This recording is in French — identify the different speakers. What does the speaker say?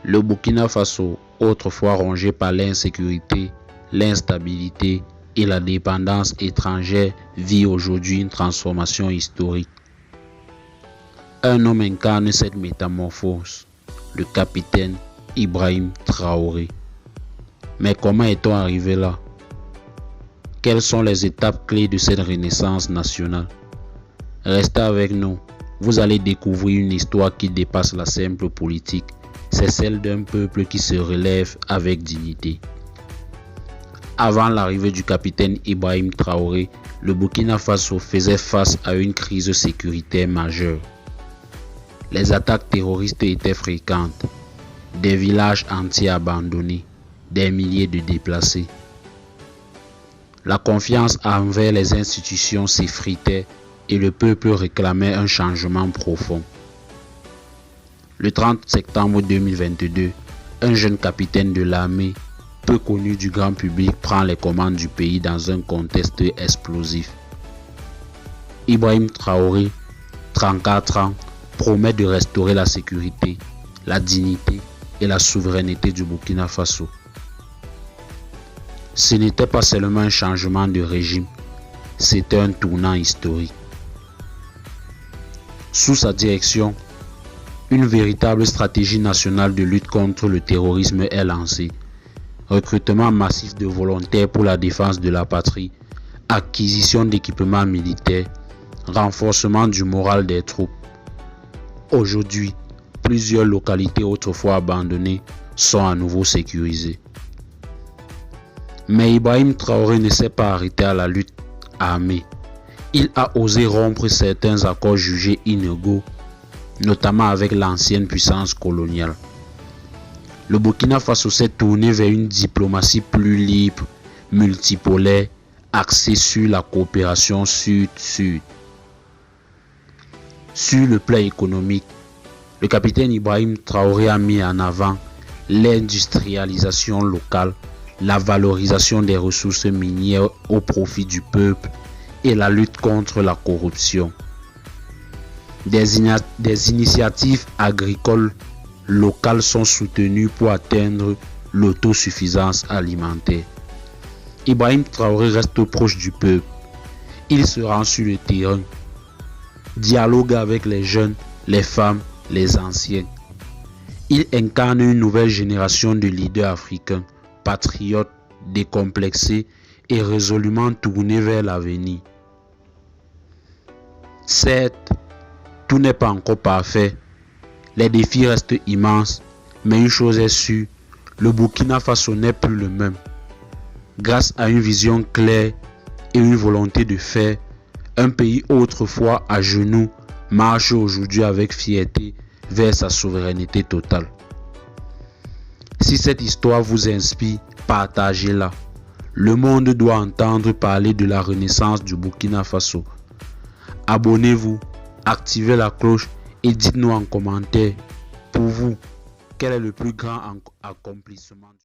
Speaker 1: Le Burkina Faso, autrefois rongé par l'insécurité, l'instabilité et la dépendance étrangère, vit aujourd'hui une transformation historique. Un homme incarne cette métamorphose, le capitaine Ibrahim Traoré. Mais comment est-on arrivé là? Quelles sont les étapes clés de cette renaissance nationale? Restez avec nous, vous allez découvrir une histoire qui dépasse la simple politique. C'est celle d'un peuple qui se relève avec dignité. Avant l'arrivée du capitaine Ibrahim Traoré, le Burkina Faso faisait face à une crise sécuritaire majeure. Les attaques terroristes étaient fréquentes, des villages entiers abandonnés, des milliers de déplacés. La confiance envers les institutions s'effritait et le peuple réclamait un changement profond. Le 30 septembre 2022, un jeune capitaine de l'armée, peu connu du grand public, prend les commandes du pays dans un contexte explosif. Ibrahim Traoré, 34 ans, promet de restaurer la sécurité, la dignité et la souveraineté du Burkina Faso. Ce n'était pas seulement un changement de régime, c'était un tournant historique. Sous sa direction, une véritable stratégie nationale de lutte contre le terrorisme est lancée. Recrutement massif de volontaires pour la défense de la patrie, acquisition d'équipements militaires, renforcement du moral des troupes. Aujourd'hui, plusieurs localités autrefois abandonnées sont à nouveau sécurisées. Mais Ibrahim Traoré ne s'est pas arrêté à la lutte armée. Il a osé rompre certains accords jugés inégaux, notamment avec l'ancienne puissance coloniale. Le Burkina Faso s'est tourné vers une diplomatie plus libre, multipolaire, axée sur la coopération sud-sud. Sur le plan économique, le capitaine Ibrahim Traoré a mis en avant l'industrialisation locale, la valorisation des ressources minières au profit du peuple et la lutte contre la corruption. Des initiatives agricoles locales sont soutenues pour atteindre l'autosuffisance alimentaire. Ibrahim Traoré reste proche du peuple. Il se rend sur le terrain, dialogue avec les jeunes, les femmes, les anciens. Il incarne une nouvelle génération de leaders africains, patriotes, décomplexés et résolument tournés vers l'avenir. Certes, tout n'est pas encore parfait, les défis restent immenses, mais une chose est sûre, le Burkina Faso n'est plus le même. Grâce à une vision claire et une volonté de faire, un pays autrefois à genoux marche aujourd'hui avec fierté vers sa souveraineté totale. Si cette histoire vous inspire, partagez-la. Le monde doit entendre parler de la renaissance du Burkina Faso. Abonnez-vous, activez la cloche et dites-nous en commentaire, pour vous, quel est le plus grand accomplissement